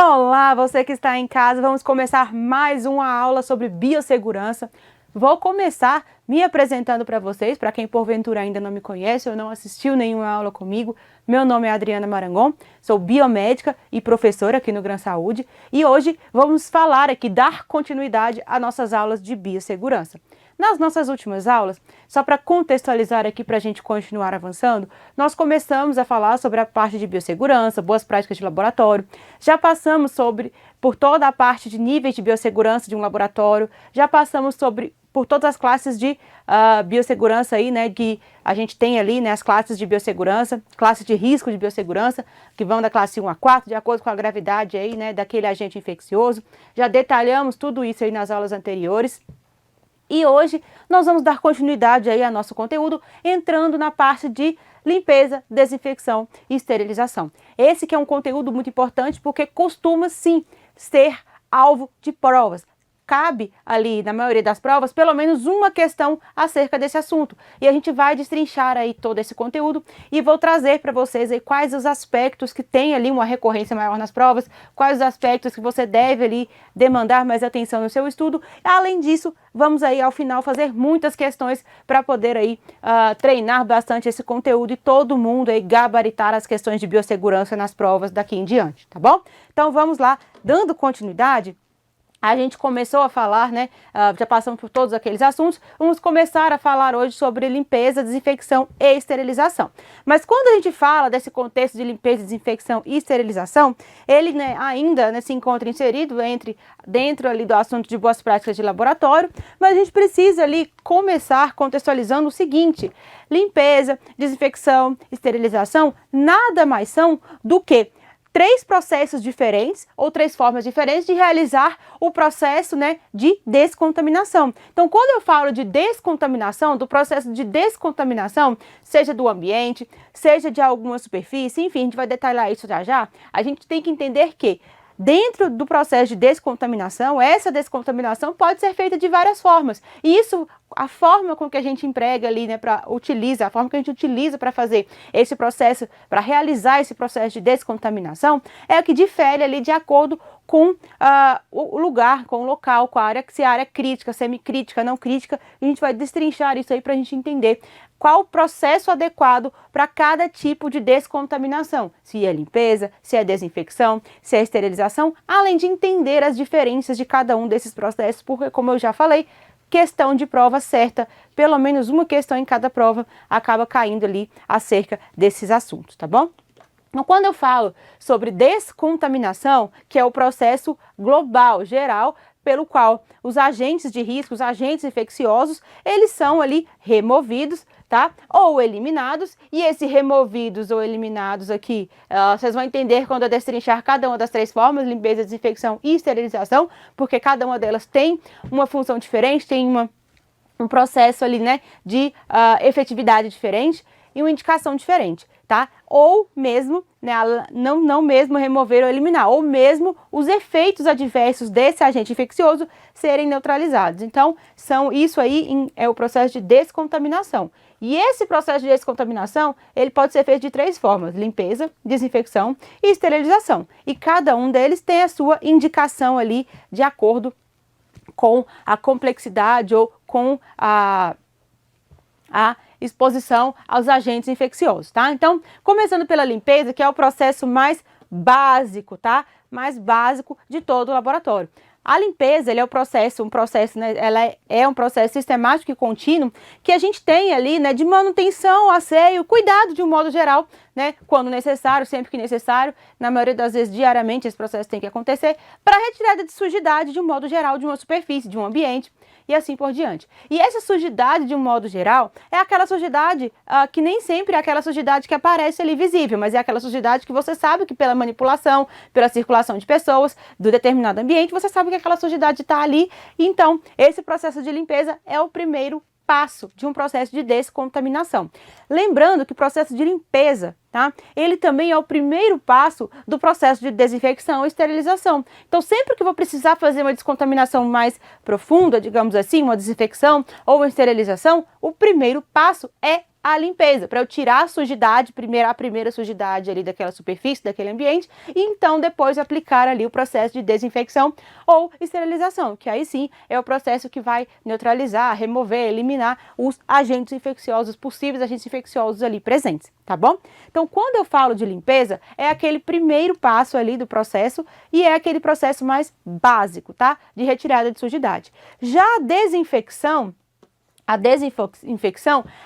Olá, você que está em casa, vamos começar mais uma aula sobre biossegurança. Vou começar me apresentando para vocês, para quem porventura ainda não me conhece ou não assistiu nenhuma aula comigo. Meu nome é Adriana Marangon, sou biomédica e professora aqui no Gran Saúde e hoje vamos falar aqui, dar continuidade às nossas aulas de biossegurança. Nas nossas últimas aulas, só para contextualizar aqui para a gente continuar avançando, nós começamos a falar sobre a parte de biossegurança, boas práticas de laboratório, já passamos por toda a parte de níveis de biossegurança de um laboratório, já passamos por todas as classes de biossegurança aí, né, que a gente tem ali, né, as classes de biossegurança, classes de risco de biossegurança, que vão da classe 1 a 4, de acordo com a gravidade aí, né, daquele agente infeccioso. Já detalhamos tudo isso aí nas aulas anteriores. E hoje nós vamos dar continuidade aí ao nosso conteúdo, entrando na parte de limpeza, desinfecção e esterilização. Esse que é um conteúdo muito importante porque costuma sim ser alvo de provas. Cabe ali, na maioria das provas, pelo menos uma questão acerca desse assunto. E a gente vai destrinchar aí todo esse conteúdo e vou trazer para vocês aí quais os aspectos que tem ali uma recorrência maior nas provas, quais os aspectos que você deve ali demandar mais atenção no seu estudo. Além disso, vamos aí ao final fazer muitas questões para poder aí treinar bastante esse conteúdo e todo mundo aí gabaritar as questões de biossegurança nas provas daqui em diante, tá bom? Então vamos lá, dando continuidade. A gente começou a falar, né, já passamos por todos aqueles assuntos, vamos começar a falar hoje sobre limpeza, desinfecção e esterilização. Mas quando a gente fala desse contexto de limpeza, desinfecção e esterilização, ele, né, ainda, né, se encontra inserido dentro ali do assunto de boas práticas de laboratório, mas a gente precisa ali começar contextualizando o seguinte: limpeza, desinfecção, esterilização nada mais são do que três processos diferentes ou três formas diferentes de realizar o processo, né, de descontaminação. Então, quando eu falo de descontaminação, do processo de descontaminação, seja do ambiente, seja de alguma superfície, enfim, a gente vai detalhar isso já, a gente tem que entender que dentro do processo de descontaminação, essa descontaminação pode ser feita de várias formas. E isso, a forma com que a gente emprega ali, né, a forma que a gente utiliza para fazer esse processo, para realizar esse processo de descontaminação, é o que difere ali de acordo com o lugar, com o local, com a área, se a área é crítica, semicrítica, não crítica. A gente vai destrinchar isso aí para a gente entender qual o processo adequado para cada tipo de descontaminação, se é limpeza, se é desinfecção, se é esterilização, além de entender as diferenças de cada um desses processos, porque, como eu já falei, questão de prova certa, pelo menos uma questão em cada prova acaba caindo ali acerca desses assuntos, tá bom? Então, quando eu falo sobre descontaminação, que é o processo global, geral, pelo qual os agentes de risco, os agentes infecciosos, eles são ali removidos, tá? Ou eliminados, e esses removidos ou eliminados aqui, vocês vão entender quando eu destrinchar cada uma das três formas, limpeza, desinfecção e esterilização, porque cada uma delas tem uma função diferente, tem um processo ali, né, de efetividade diferente e uma indicação diferente, tá? Ou mesmo, né, não mesmo remover ou eliminar, ou mesmo os efeitos adversos desse agente infeccioso serem neutralizados. Então, isso aí é o processo de descontaminação. E esse processo de descontaminação, ele pode ser feito de três formas: limpeza, desinfecção e esterilização. E cada um deles tem a sua indicação ali de acordo com a complexidade ou com a exposição aos agentes infecciosos, tá? Então, começando pela limpeza, que é o processo mais básico, tá? Mais básico de todo o laboratório. A limpeza, ele é um processo, né, ela é um processo sistemático e contínuo que a gente tem ali, né, de manutenção, asseio, cuidado de um modo geral, né, quando necessário, sempre que necessário, na maioria das vezes diariamente esse processo tem que acontecer, para a retirada de sujidade de um modo geral de uma superfície, de um ambiente e assim por diante. E essa sujidade de um modo geral é aquela sujidade que nem sempre é aquela sujidade que aparece ali visível, mas é aquela sujidade que você sabe que pela manipulação, pela circulação de pessoas do determinado ambiente, você sabe que aquela sujidade está ali. Então, esse processo de limpeza é o primeiro passo de um processo de descontaminação. Lembrando que o processo de limpeza, tá? Ele também é o primeiro passo do processo de desinfecção e esterilização. Então, sempre que eu vou precisar fazer uma descontaminação mais profunda, digamos assim, uma desinfecção ou uma esterilização, o primeiro passo é a limpeza, para eu tirar a sujidade, a primeira sujidade ali daquela superfície, daquele ambiente, e então depois aplicar ali o processo de desinfecção ou esterilização, que aí sim é o processo que vai neutralizar, remover, eliminar os agentes infecciosos, possíveis agentes infecciosos ali presentes, tá bom? Então, quando eu falo de limpeza, é aquele primeiro passo ali do processo e é aquele processo mais básico, tá? De retirada de sujidade. Já a desinfecção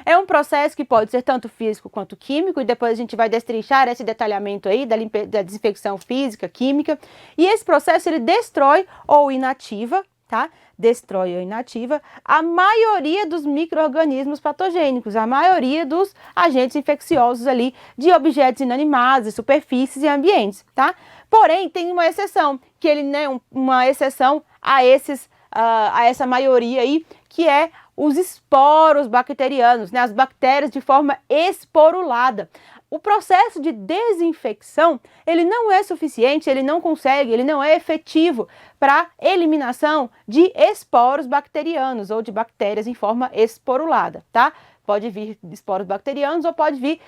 é um processo que pode ser tanto físico quanto químico, e depois a gente vai destrinchar esse detalhamento aí da desinfecção física, química, e esse processo ele destrói ou inativa, tá? Destrói ou inativa a maioria dos micro-organismos patogênicos, a maioria dos agentes infecciosos ali de objetos inanimados, superfícies e ambientes, tá? Porém, tem uma exceção, que ele, né, uma exceção a essa maioria aí, que é os esporos bacterianos, né, as bactérias de forma esporulada. O processo de desinfecção, ele não é suficiente, ele não é efetivo para eliminação de esporos bacterianos ou de bactérias em forma esporulada, tá? Pode vir esporos bacterianos ou pode vir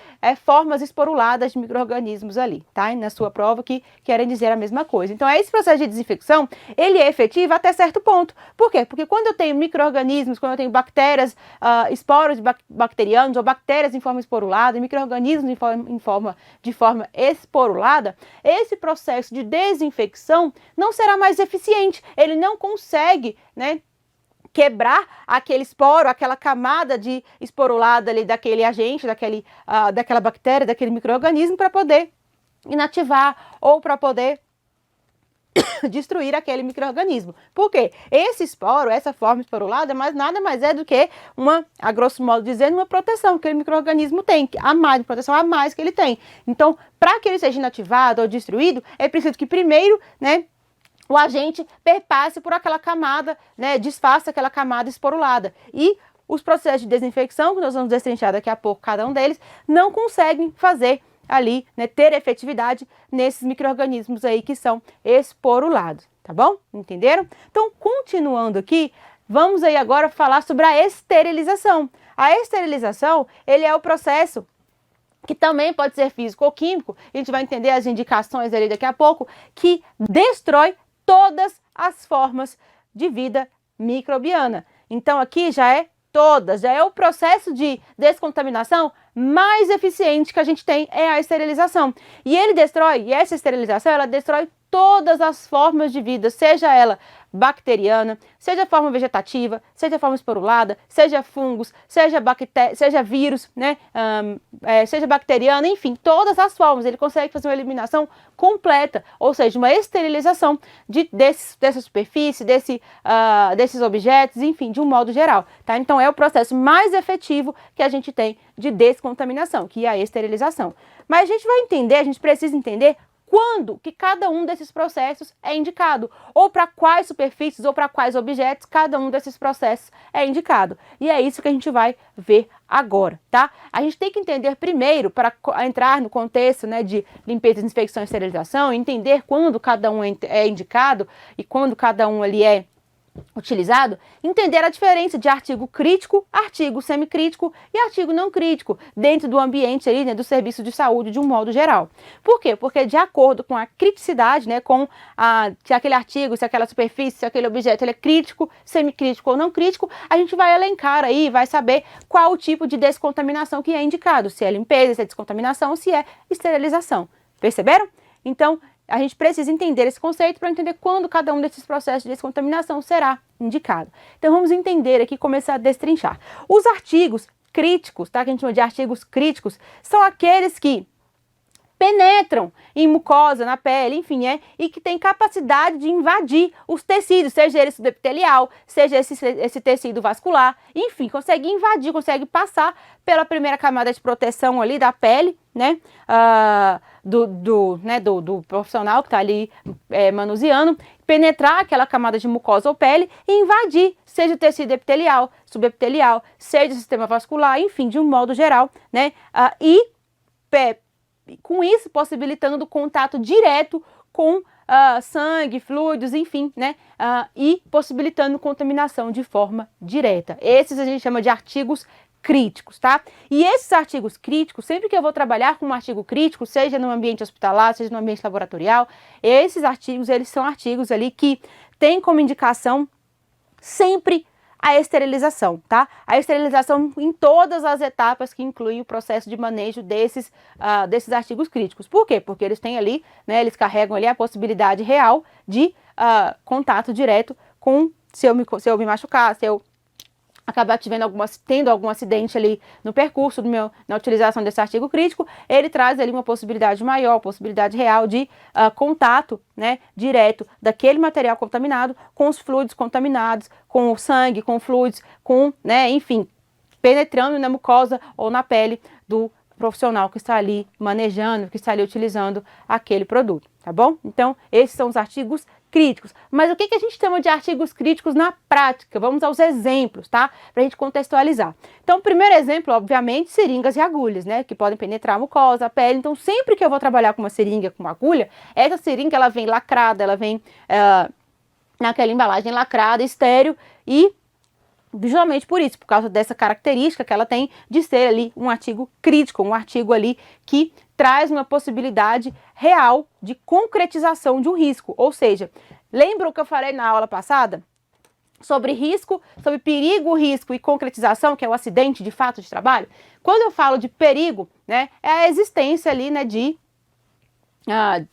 formas esporuladas de micro-organismos ali, tá? E na sua prova que querem dizer a mesma coisa. Então, esse processo de desinfecção, ele é efetivo até certo ponto. Por quê? Porque quando eu tenho micro-organismos, quando eu tenho bactérias, esporos bacterianos ou bactérias em forma esporulada, micro-organismos de forma esporulada, esse processo de desinfecção não será mais eficiente. Ele não consegue, né, quebrar aquele esporo, aquela camada de esporulada ali daquele agente, daquela bactéria, daquele micro-organismo para poder inativar ou para poder destruir aquele micro-organismo. Por quê? Esse esporo, essa forma esporulada, nada mais é do que a grosso modo dizendo, uma proteção que aquele micro-organismo tem, proteção a mais que ele tem. Então, para que ele seja inativado ou destruído, é preciso que primeiro, né, o agente perpasse por aquela camada, né, desfaça aquela camada esporulada. E os processos de desinfecção, que nós vamos destrinchar daqui a pouco cada um deles, não conseguem fazer ali, né, ter efetividade nesses micro-organismos aí que são esporulados, tá bom? Entenderam? Então, continuando aqui, vamos aí agora falar sobre a esterilização. A esterilização, ele é o processo que também pode ser físico ou químico, a gente vai entender as indicações ali daqui a pouco, que destrói todas as formas de vida microbiana. Então aqui já é o processo de descontaminação mais eficiente que a gente tem, é a esterilização. E essa esterilização, ela destrói todas as formas de vida, seja ela bacteriana, seja forma vegetativa, seja forma esporulada, seja fungos, seja vírus, né? Seja bacteriana, enfim, todas as formas. Ele consegue fazer uma eliminação completa, ou seja, uma esterilização dessa superfície, desses objetos, enfim, de um modo geral, tá? Então é o processo mais efetivo que a gente tem de descontaminação, que é a esterilização. Mas a gente precisa entender quando que cada um desses processos é indicado, ou para quais superfícies ou para quais objetos cada um desses processos é indicado. E é isso que a gente vai ver agora, tá? A gente tem que entender primeiro, para entrar no contexto, né, de limpeza, desinfecção e esterilização, entender quando cada um é indicado e quando cada um ali é utilizado, entender a diferença de artigo crítico, artigo semicrítico e artigo não crítico dentro do ambiente ali, né, do serviço de saúde de um modo geral. Por quê? Porque de acordo com a criticidade, né, se aquele artigo, se aquela superfície, se aquele objeto ele é crítico, semicrítico ou não crítico, a gente vai elencar aí, vai saber qual o tipo de descontaminação que é indicado, se é limpeza, se é descontaminação, se é esterilização. Perceberam? Então, a gente precisa entender esse conceito para entender quando cada um desses processos de descontaminação será indicado. Então, vamos entender aqui, começar a destrinchar. Os artigos críticos, tá? Que a gente chama de artigos críticos, são aqueles que penetram em mucosa, na pele, enfim, e que tem capacidade de invadir os tecidos, seja ele subepitelial, seja esse tecido vascular, enfim, consegue invadir, consegue passar pela primeira camada de proteção ali da pele, né, do profissional que está ali manuseando, penetrar aquela camada de mucosa ou pele e invadir, seja o tecido epitelial, subepitelial, seja o sistema vascular, enfim, de um modo geral, né, com isso possibilitando o contato direto com sangue, fluidos, enfim, né, e possibilitando contaminação de forma direta. Esses a gente chama de artigos críticos, tá? E esses artigos críticos, sempre que eu vou trabalhar com um artigo crítico, seja no ambiente hospitalar, seja no ambiente laboratorial, esses artigos, eles são artigos ali que têm como indicação sempre a esterilização, tá? A esterilização em todas as etapas que incluem o processo de manejo desses artigos críticos. Por quê? Porque eles têm ali, né, eles carregam ali a possibilidade real de contato direto com, se eu me machucar, se eu acabar tendo algum acidente ali no percurso na utilização desse artigo crítico, ele traz ali uma possibilidade maior, possibilidade real de contato, né, direto daquele material contaminado com os fluidos contaminados, com o sangue, com fluidos, né, enfim, penetrando na mucosa ou na pele do profissional que está ali manejando, que está ali utilizando aquele produto, tá bom? Então, esses são os artigos críticos. Mas o que a gente chama de artigos críticos na prática? Vamos aos exemplos, tá? Para a gente contextualizar. Então, o primeiro exemplo, obviamente, seringas e agulhas, né? Que podem penetrar a mucosa, a pele. Então, sempre que eu vou trabalhar com uma seringa, com uma agulha, essa seringa, ela vem lacrada, ela vem naquela embalagem lacrada, estéril e justamente por isso, por causa dessa característica que ela tem de ser ali um artigo crítico, um artigo ali que traz uma possibilidade real de concretização de um risco. Ou seja, lembra o que eu falei na aula passada? Sobre risco, sobre perigo, risco e concretização, que é o acidente de fato de trabalho? Quando eu falo de perigo, né, é a existência ali, né,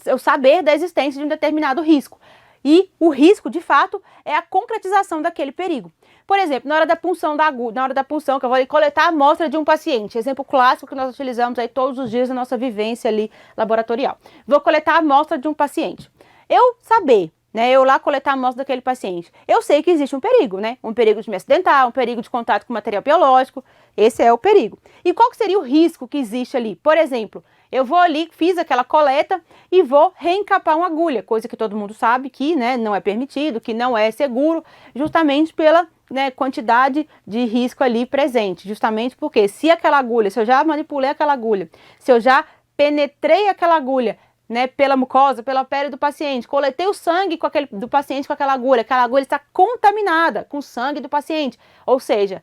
eu saber da existência de um determinado risco. E o risco, de fato, é a concretização daquele perigo. Por exemplo, na hora da punção da agulha, na hora da punção, que eu vou coletar a amostra de um paciente, exemplo clássico que nós utilizamos aí todos os dias na nossa vivência ali laboratorial. Vou coletar a amostra de um paciente. Eu saber, né, eu lá coletar a amostra daquele paciente, eu sei que existe um perigo, né? Um perigo de me acidentar, um perigo de contato com material biológico, esse é o perigo. E qual que seria o risco que existe ali? Por exemplo, eu vou ali, fiz aquela coleta e vou reencapar uma agulha, coisa que todo mundo sabe que, né, não é permitido, que não é seguro, justamente pela, né, quantidade de risco ali presente, justamente porque se aquela agulha, se eu já manipulei aquela agulha, se eu já penetrei aquela agulha, né, pela mucosa, pela pele do paciente, coletei o sangue do paciente com aquela agulha está contaminada com o sangue do paciente, ou seja,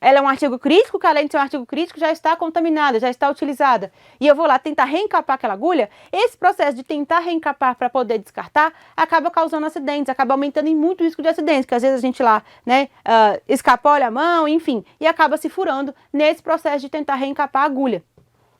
ela é um artigo crítico, que além de ser um artigo crítico, já está contaminada, já está utilizada. E eu vou lá tentar reencapar aquela agulha. Esse processo de tentar reencapar para poder descartar acaba causando acidentes, acaba aumentando em muito o risco de acidentes, que às vezes a gente lá, né, escapolha a mão, enfim, e acaba se furando nesse processo de tentar reencapar a agulha.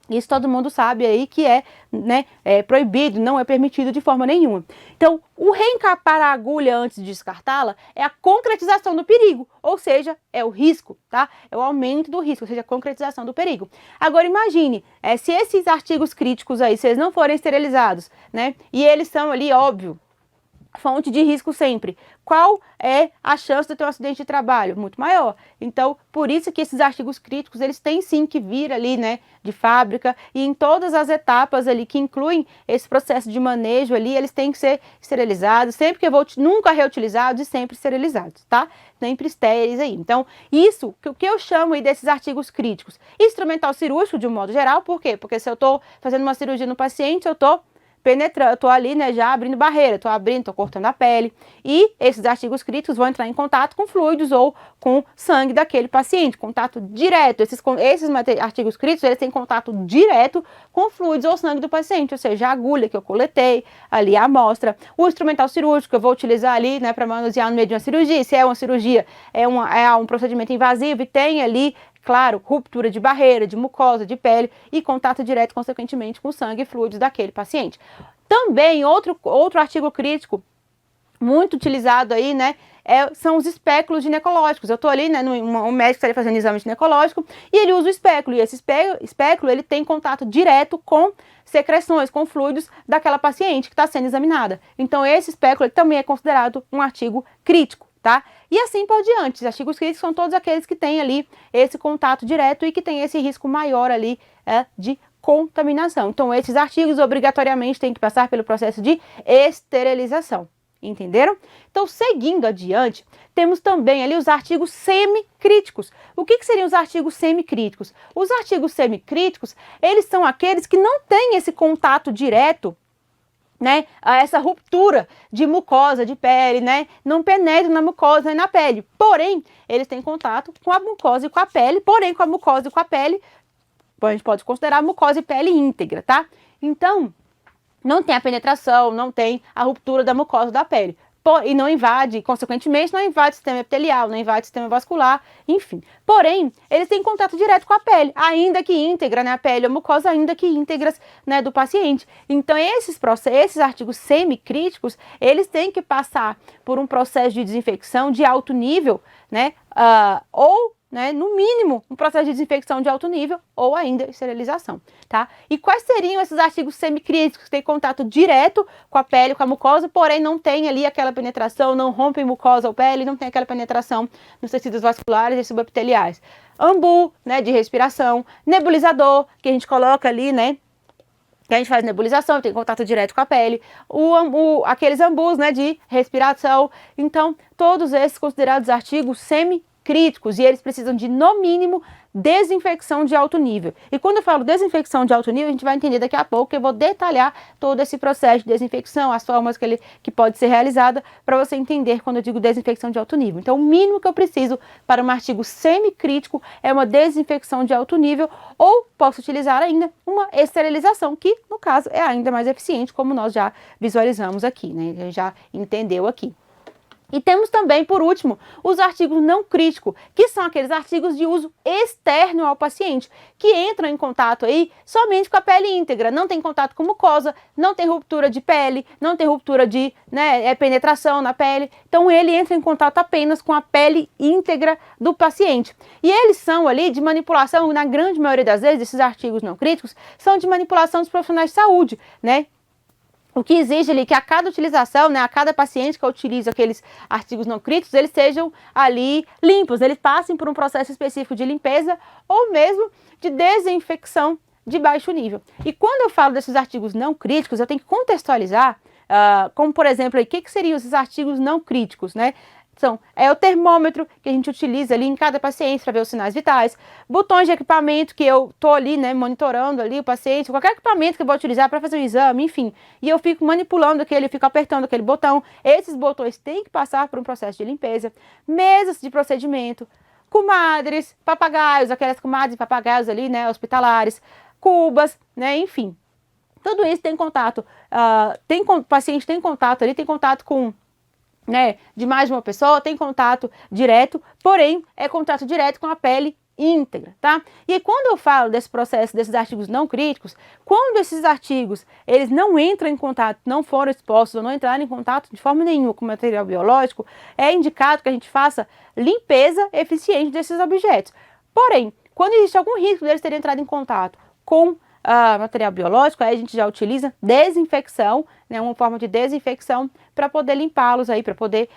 Isso todo mundo sabe aí que é, né, proibido, não é permitido de forma nenhuma. Então, o reencapar a agulha antes de descartá-la é a concretização do perigo, ou seja, é o risco, tá? É o aumento do risco, ou seja, a concretização do perigo. Agora, imagine, se esses artigos críticos aí, se eles não forem esterilizados, né, e eles são ali, óbvio, fonte de risco sempre. Qual é a chance de ter um acidente de trabalho? Muito maior. Então, por isso que esses artigos críticos, eles têm sim que vir ali, né, de fábrica, e em todas as etapas ali que incluem esse processo de manejo ali, eles têm que ser esterilizados, sempre que nunca reutilizados e sempre esterilizados, tá? Sempre estéreis aí. Então, isso, o que eu chamo aí desses artigos críticos? Instrumental cirúrgico, de um modo geral, por quê? Porque se eu estou fazendo uma cirurgia no paciente, eu estou penetrando, eu tô ali, né, já abrindo barreira, tô cortando a pele, e esses artigos críticos vão entrar em contato com fluidos ou com sangue daquele paciente, contato direto. Esses artigos críticos, eles têm contato direto com fluidos ou sangue do paciente, ou seja, a agulha que eu coletei, ali a amostra, o instrumental cirúrgico que eu vou utilizar ali, né, para manusear no meio de uma cirurgia. Se é uma cirurgia, é um procedimento invasivo e tem ali, claro, ruptura de barreira, de mucosa, de pele e contato direto, consequentemente, com sangue e fluidos daquele paciente. Também, outro artigo crítico muito utilizado aí, né, são os espéculos ginecológicos. Eu tô ali, né, um médico está ali fazendo exame ginecológico e ele usa o espéculo, e esse espéculo, ele tem contato direto com secreções, com fluidos daquela paciente que está sendo examinada. Então, esse espéculo ele também é considerado um artigo crítico, tá? E assim por diante. Os artigos críticos são todos aqueles que têm ali esse contato direto e que tem esse risco maior ali de contaminação. Então, esses artigos obrigatoriamente têm que passar pelo processo de esterilização. Entenderam? Então, seguindo adiante, temos também ali os artigos semicríticos. O que seriam os artigos semicríticos? Os artigos semicríticos, eles são aqueles que não têm esse contato direto né, essa ruptura de mucosa, de pele, né, não penetram na mucosa e na pele. Porém, eles têm contato com a mucosa e com a pele, porém com a mucosa e com a pele, a gente pode considerar mucosa e pele íntegra, tá? Então, não tem a penetração, não tem a ruptura da mucosa da pele. E não invade, consequentemente, não invade o sistema epitelial, não invade o sistema vascular, enfim. Porém, eles têm contato direto com a pele, ainda que íntegra, né? A pele ou a mucosa, ainda que íntegras, né, do paciente. Então, esses artigos semicríticos, eles têm que passar por um processo de desinfecção de alto nível, né? Né, no mínimo, um processo de desinfecção de alto nível ou ainda esterilização, tá? E quais seriam esses artigos semicríticos que têm contato direto com a pele, com a mucosa, porém não tem ali aquela penetração, não rompem mucosa ou pele, não tem aquela penetração nos tecidos vasculares e subepiteliais? Ambu, né, de respiração, nebulizador, que a gente coloca ali, né, que a gente faz nebulização, tem contato direto com a pele, aqueles ambus, né, de respiração. Então, todos esses considerados artigos semicríticos, e eles precisam de, no mínimo, desinfecção de alto nível. E quando eu falo desinfecção de alto nível, a gente vai entender daqui a pouco, que eu vou detalhar todo esse processo de desinfecção, as formas que pode ser realizada, para você entender quando eu digo desinfecção de alto nível. Então, o mínimo que eu preciso para um artigo semicrítico é uma desinfecção de alto nível, ou posso utilizar ainda uma esterilização, que, no caso, é ainda mais eficiente, como nós já visualizamos aqui, né? A gente já entendeu aqui. E temos também, por último, os artigos não críticos, que são aqueles artigos de uso externo ao paciente, que entram em contato aí somente com a pele íntegra, não tem contato com mucosa, não tem ruptura de pele, não tem ruptura de, né, penetração na pele. Então ele entra em contato apenas com a pele íntegra do paciente. E eles são ali de manipulação, na grande maioria das vezes, esses artigos não críticos, são de manipulação dos profissionais de saúde, né? O que exige ali que a cada utilização, né, a cada paciente que utiliza aqueles artigos não críticos, eles sejam ali limpos, eles passem por um processo específico de limpeza ou mesmo de desinfecção de baixo nível. E quando eu falo desses artigos não críticos, eu tenho que contextualizar, como por exemplo, o que seriam esses artigos não críticos, né? É o termômetro que a gente utiliza ali em cada paciente para ver os sinais vitais, botões de equipamento que eu tô ali, né, monitorando ali o paciente, qualquer equipamento que eu vou utilizar para fazer um exame, enfim, e eu fico manipulando aquele, eu fico apertando aquele botão. Esses botões têm que passar por um processo de limpeza, mesas de procedimento, comadres, papagaios, aquelas comadres e papagaios ali, né, hospitalares, cubas, né, enfim, tudo isso tem contato, o paciente tem contato ali, tem contato com, né, de mais de uma pessoa, tem contato direto, porém é contato direto com a pele íntegra, tá? E quando eu falo desse processo, desses artigos não críticos, quando esses artigos, eles não entram em contato, não foram expostos ou não entraram em contato de forma nenhuma com material biológico, é indicado que a gente faça limpeza eficiente desses objetos. Porém, quando existe algum risco deles terem entrado em contato com material biológico, aí a gente já utiliza desinfecção, né, uma forma de desinfecção para poder limpá-los aí, para poder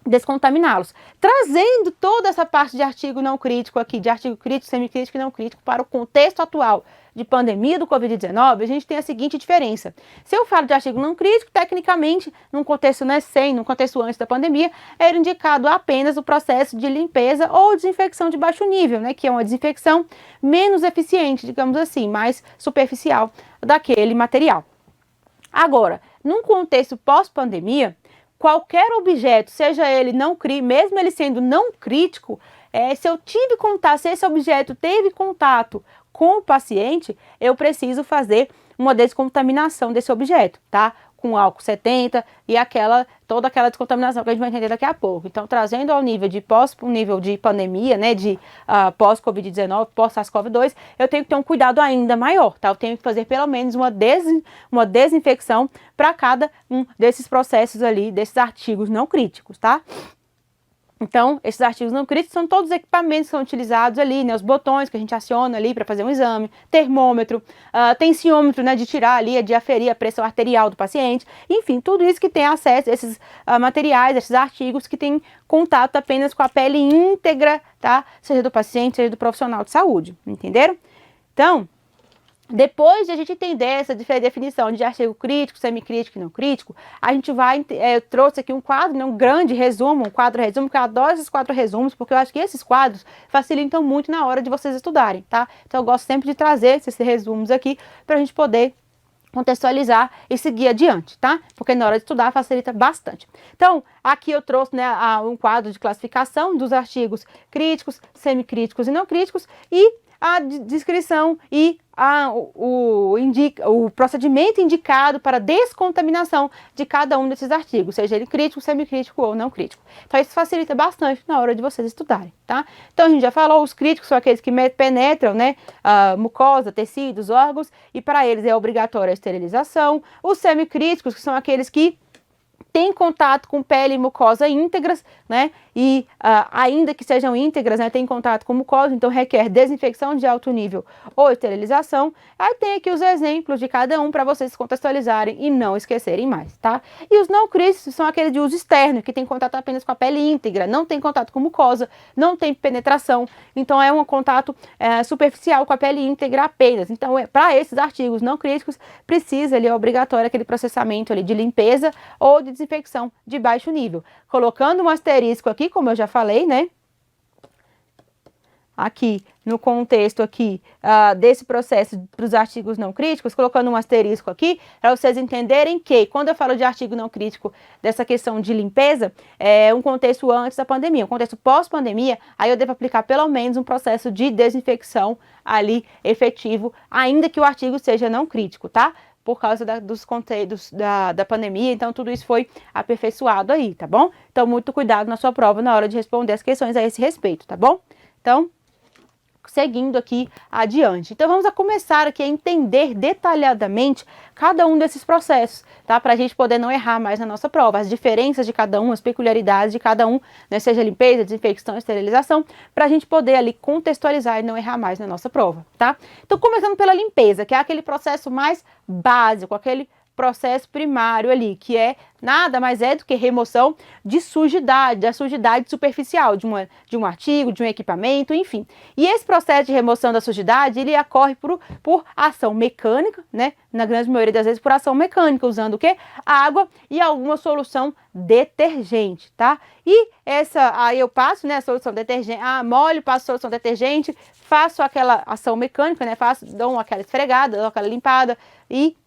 descontaminá-los. Trazendo toda essa parte de artigo não crítico aqui, de artigo crítico, semicrítico e não crítico para o contexto atual de pandemia do Covid-19, a gente tem a seguinte diferença. Se eu falo de artigo não crítico, tecnicamente, num contexto, né, num contexto antes da pandemia, era indicado apenas o processo de limpeza ou desinfecção de baixo nível, né, que é uma desinfecção menos eficiente, digamos assim, mais superficial daquele material. Agora, num contexto pós-pandemia, qualquer objeto, seja ele mesmo ele sendo não crítico, se eu tive contato, se esse objeto teve contato com o paciente, eu preciso fazer uma descontaminação desse objeto, tá? Com álcool 70 e toda aquela descontaminação que a gente vai entender daqui a pouco. Então, trazendo ao nível de nível de pandemia, né, de pós-Covid-19, pós-SARS-CoV-2, eu tenho que ter um cuidado ainda maior, tá? Eu tenho que fazer pelo menos uma desinfecção para cada um desses processos ali, desses artigos não críticos, tá? Então, esses artigos não críticos são todos os equipamentos que são utilizados ali, né, os botões que a gente aciona ali para fazer um exame, termômetro, tensiômetro, né, de tirar ali, de aferir a pressão arterial do paciente, enfim, tudo isso que tem acesso a esses materiais, esses artigos que têm contato apenas com a pele íntegra, tá? Seja do paciente, seja do profissional de saúde, entenderam? Então, depois de a gente entender essa definição de artigo crítico, semicrítico e não crítico, a gente vai, eu trouxe aqui um quadro, né, um grande resumo, um quadro resumo, que eu adoro esses quatro resumos, porque eu acho que esses quadros facilitam muito na hora de vocês estudarem, tá? Então eu gosto sempre de trazer esses resumos aqui, para a gente poder contextualizar e seguir adiante, tá? Porque na hora de estudar facilita bastante. Então, aqui eu trouxe, né, um quadro de classificação dos artigos críticos, semicríticos e não críticos e a descrição e o procedimento indicado para descontaminação de cada um desses artigos, seja ele crítico, semicrítico ou não crítico. Então isso facilita bastante na hora de vocês estudarem, tá? Então a gente já falou, os críticos são aqueles que penetram, né, a mucosa, tecidos, órgãos, e para eles é obrigatória a esterilização. Os semicríticos, que são aqueles que tem contato com pele e mucosa íntegras, né? E ainda que sejam íntegras, né, tem contato com mucosa, então requer desinfecção de alto nível ou esterilização. Aí tem aqui os exemplos de cada um para vocês contextualizarem e não esquecerem mais, tá? E os não críticos são aqueles de uso externo, que tem contato apenas com a pele íntegra, não tem contato com mucosa, não tem penetração, então é um contato superficial com a pele íntegra apenas. Então, para esses artigos não críticos, precisa ali, é obrigatório aquele processamento ali de limpeza ou de desinfecção de baixo nível. Colocando um asterisco aqui, como eu já falei, né? Aqui, no contexto aqui desse processo para os artigos não críticos, colocando um asterisco aqui, para vocês entenderem que, quando eu falo de artigo não crítico, dessa questão de limpeza, é um contexto antes da pandemia, um contexto pós-pandemia, aí eu devo aplicar pelo menos um processo de desinfecção ali efetivo, ainda que o artigo seja não crítico, tá? Por causa dos conteúdos da pandemia, então tudo isso foi aperfeiçoado aí, tá bom? Então, muito cuidado na sua prova na hora de responder as questões a esse respeito, tá bom? Então, seguindo aqui adiante. Então, vamos começar aqui a entender detalhadamente cada um desses processos, tá? Para a gente poder não errar mais na nossa prova, as diferenças de cada um, as peculiaridades de cada um, né? Seja limpeza, desinfecção, esterilização, para a gente poder ali contextualizar e não errar mais na nossa prova, tá? Então, começando pela limpeza, que é aquele processo mais básico, aquele processo primário ali, que é nada mais é do que remoção de sujidade, da sujidade superficial de um artigo, de um equipamento, enfim. E esse processo de remoção da sujidade, ele ocorre por ação mecânica, né? Na grande maioria das vezes por ação mecânica, usando o quê? Água e alguma solução detergente, tá? E aí eu passo, né, a solução detergente, molho, passo a solução detergente, faço aquela ação mecânica, né? Dou aquela esfregada, dou aquela limpada e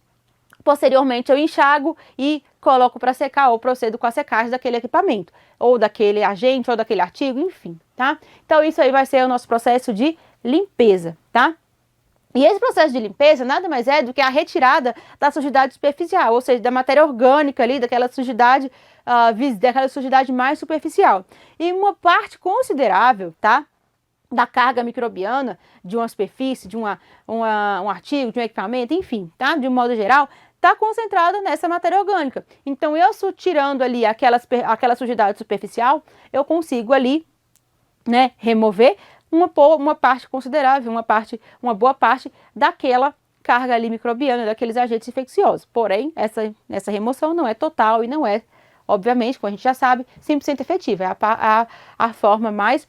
posteriormente eu enxago e coloco para secar ou procedo com a secagem daquele equipamento, ou daquele agente, ou daquele artigo, enfim, tá? Então isso aí vai ser o nosso processo de limpeza, tá? E esse processo de limpeza nada mais é do que a retirada da sujidade superficial, ou seja, da matéria orgânica ali, daquela sujidade mais superficial. E uma parte considerável, tá? Da carga microbiana de uma superfície, de um artigo, de um equipamento, enfim, tá? De um modo geral, está concentrada nessa matéria orgânica. Então, eu tirando ali aquela sujidade superficial, eu consigo ali, né, remover uma parte considerável, uma boa parte daquela carga ali microbiana, daqueles agentes infecciosos. Porém, essa remoção não é total e não é, obviamente, como a gente já sabe, 100% efetiva. É a forma mais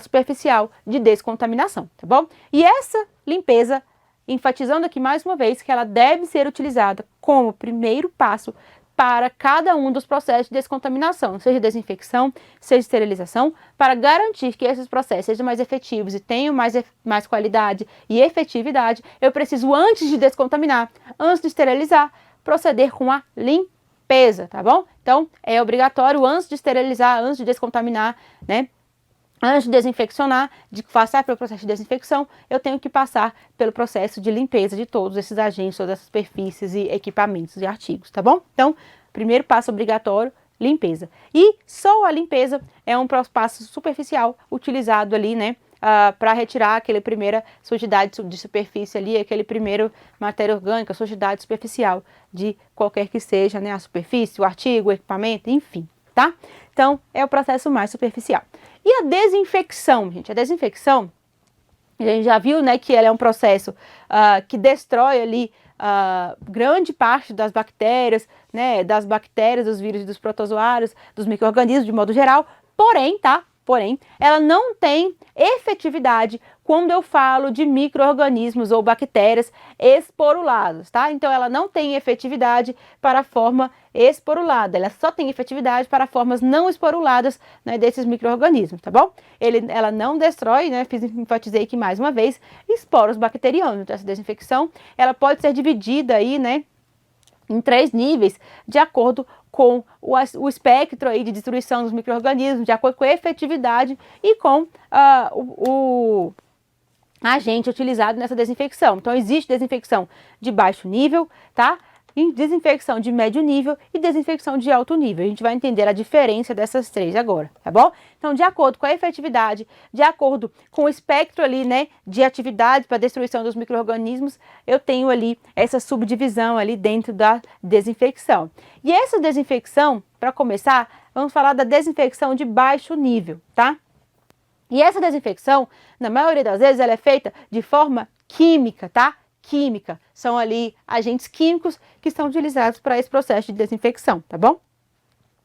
superficial de descontaminação, tá bom? E essa limpeza, enfatizando aqui mais uma vez que ela deve ser utilizada como primeiro passo para cada um dos processos de descontaminação, seja desinfecção, seja esterilização, para garantir que esses processos sejam mais efetivos e tenham mais qualidade e efetividade, eu preciso, antes de descontaminar, antes de esterilizar, proceder com a limpeza, tá bom? Então, é obrigatório, antes de esterilizar, antes de descontaminar, né? Antes de desinfeccionar, de passar pelo processo de desinfecção, eu tenho que passar pelo processo de limpeza de todos esses agentes, todas essas superfícies e equipamentos e artigos, tá bom? Então, primeiro passo obrigatório, limpeza. E só a limpeza é um passo superficial utilizado ali, né, para retirar aquela primeira sujidade de superfície ali, aquele primeiro matéria orgânica, sujidade superficial de qualquer que seja, né, a superfície, o artigo, o equipamento, enfim, tá? Então, é o processo mais superficial. E a desinfecção, gente? A desinfecção, a gente já viu, né, que ela é um processo que destrói ali grande parte das bactérias, né, dos vírus, dos protozoários, dos micro-organismos de modo geral, porém, tá? porém, ela não tem efetividade quando eu falo de micro-organismos ou bactérias esporuladas, tá? Então, ela não tem efetividade para a forma esporulada, ela só tem efetividade para formas não esporuladas, né, desses micro-organismos, tá bom? Ela não destrói, né, enfatizei aqui mais uma vez, esporos bacterianos. Então, essa desinfecção, ela pode ser dividida aí, né, em 3 níveis, de acordo com o espectro aí de destruição dos micro-organismos, de acordo com a efetividade e com o agente utilizado nessa desinfecção. Então, existe desinfecção de baixo nível, tá? E desinfecção de médio nível e desinfecção de alto nível. A gente vai entender a diferença dessas 3 agora, tá bom? Então, de acordo com a efetividade, de acordo com o espectro ali, né, de atividades para destruição dos micro-organismos, eu tenho ali essa subdivisão ali dentro da desinfecção. E essa desinfecção, para começar, vamos falar da desinfecção de baixo nível, tá? E essa desinfecção, na maioria das vezes, ela é feita de forma química, tá? Química. São ali agentes químicos que são utilizados para esse processo de desinfecção, tá bom?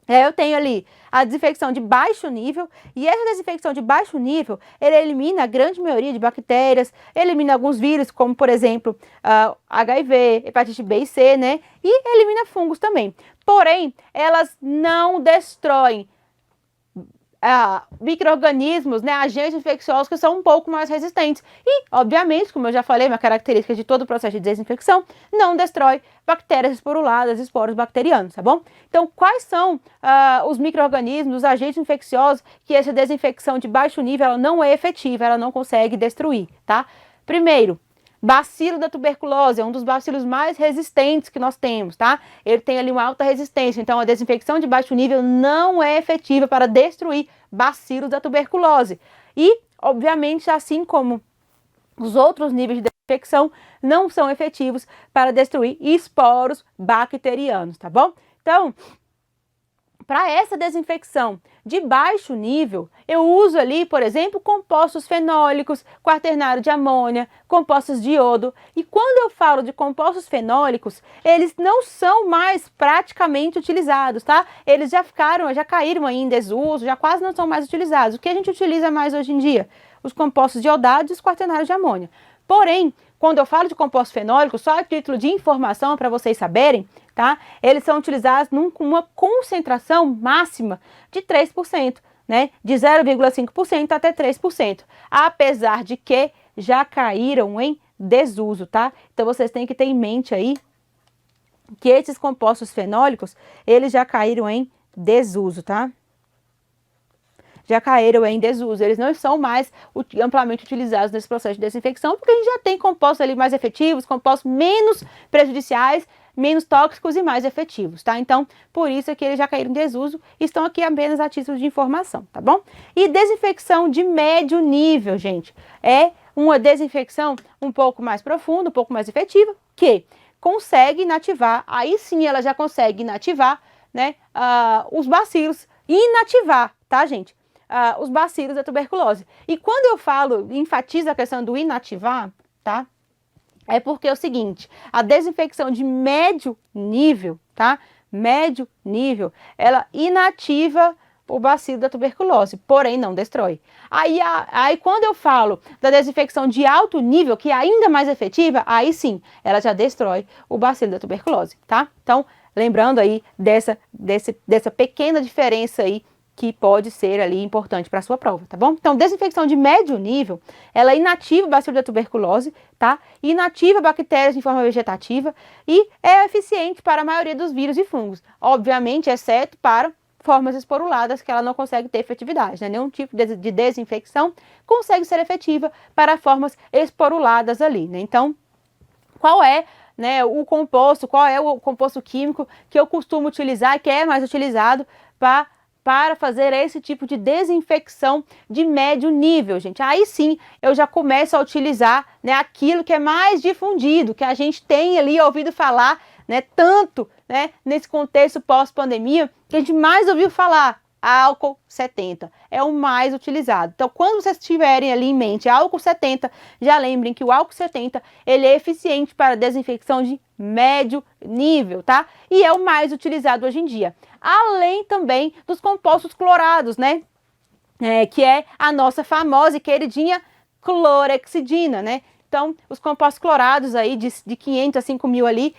Eu tenho ali a desinfecção de baixo nível, e essa desinfecção de baixo nível, ele elimina a grande maioria de bactérias, elimina alguns vírus, como por exemplo, HIV, hepatite B e C, né? E elimina fungos também. Porém, elas não destroem micro-organismos, né, agentes infecciosos que são um pouco mais resistentes. E, obviamente, como eu já falei, uma característica de todo o processo de desinfecção, não destrói bactérias esporuladas, esporos bacterianos, tá bom? Então, quais são os micro-organismos, os agentes infecciosos que essa desinfecção de baixo nível ela não é efetiva, ela não consegue destruir, tá? Primeiro, bacilo da tuberculose é um dos bacilos mais resistentes que nós temos, tá? Ele tem ali uma alta resistência, então a desinfecção de baixo nível não é efetiva para destruir bacilos da tuberculose. E, obviamente, assim como os outros níveis de desinfecção, não são efetivos para destruir esporos bacterianos, tá bom? Então, para essa desinfecção de baixo nível, eu uso ali, por exemplo, compostos fenólicos, quaternário de amônia, compostos de iodo. E quando eu falo de compostos fenólicos, eles não são mais praticamente utilizados, tá? Eles já caíram aí em desuso, já quase não são mais utilizados. O que a gente utiliza mais hoje em dia? Os compostos de iodados e os quaternários de amônia. Porém, quando eu falo de compostos fenólicos, só a título de informação para vocês saberem, tá? Eles são utilizados com uma concentração máxima de 3%, né? De 0,5% até 3%. Apesar de que já caíram em desuso, tá? Então, vocês têm que ter em mente aí que esses compostos fenólicos, eles já caíram em desuso, tá? Já caíram em desuso, eles não são mais amplamente utilizados nesse processo de desinfecção, porque a gente já tem compostos ali mais efetivos, compostos menos prejudiciais, menos tóxicos e mais efetivos, tá? Então, por isso é que eles já caíram em desuso e estão aqui apenas a título de informação, tá bom? E desinfecção de médio nível, gente, é uma desinfecção um pouco mais profunda, um pouco mais efetiva, que consegue inativar, aí sim ela já consegue inativar, né, os bacilos, inativar, tá, gente? Os bacilos da tuberculose. E quando eu falo, enfatizo a questão do inativar, tá? É porque é o seguinte, a desinfecção de médio nível, tá? Médio nível, ela inativa o bacilo da tuberculose, porém não destrói. Aí quando eu falo da desinfecção de alto nível, que é ainda mais efetiva, aí sim, ela já destrói o bacilo da tuberculose, tá? Então, lembrando aí dessa pequena diferença aí, que pode ser ali importante para a sua prova, tá bom? Então, desinfecção de médio nível, ela inativa o bacilo da tuberculose, tá? Inativa bactérias de forma vegetativa e é eficiente para a maioria dos vírus e fungos, obviamente, exceto para formas esporuladas, que ela não consegue ter efetividade, né? Nenhum tipo de desinfecção consegue ser efetiva para formas esporuladas ali, né? Então, qual é, né, qual é o composto químico que eu costumo utilizar, que é mais utilizado para fazer esse tipo de desinfecção de médio nível, gente? Aí sim, eu já começo a utilizar, né, aquilo que é mais difundido, que a gente tem ali ouvido falar, né, tanto, né, nesse contexto pós-pandemia, que a gente mais ouviu falar, álcool 70, é o mais utilizado. Então, quando vocês tiverem ali em mente álcool 70, já lembrem que o álcool 70, ele é eficiente para desinfecção de médio nível, tá? E é o mais utilizado hoje em dia. Além também dos compostos clorados, né? que é a nossa famosa e queridinha clorexidina, né? Então, os compostos clorados aí de 500 a 5.000 ali,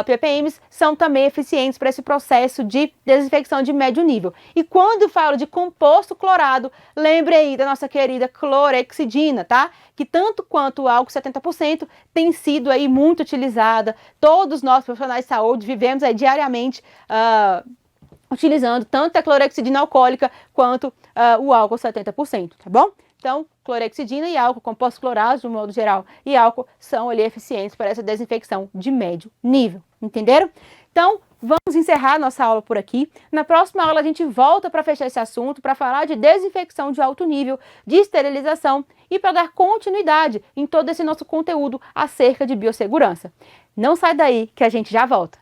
ppm, são também eficientes para esse processo de desinfecção de médio nível. E quando eu falo de composto clorado, lembre aí da nossa querida clorexidina, tá? Que tanto quanto o álcool 70% tem sido aí muito utilizada. Todos nós profissionais de saúde vivemos aí diariamente utilizando tanto a clorexidina alcoólica quanto o álcool 70%, tá bom? Então, clorexidina e álcool, compostos clorados, de um modo geral, e álcool são ali eficientes para essa desinfecção de médio nível, entenderam? Então, vamos encerrar nossa aula por aqui. Na próxima aula a gente volta para fechar esse assunto, para falar de desinfecção de alto nível, de esterilização e para dar continuidade em todo esse nosso conteúdo acerca de biossegurança. Não sai daí que a gente já volta.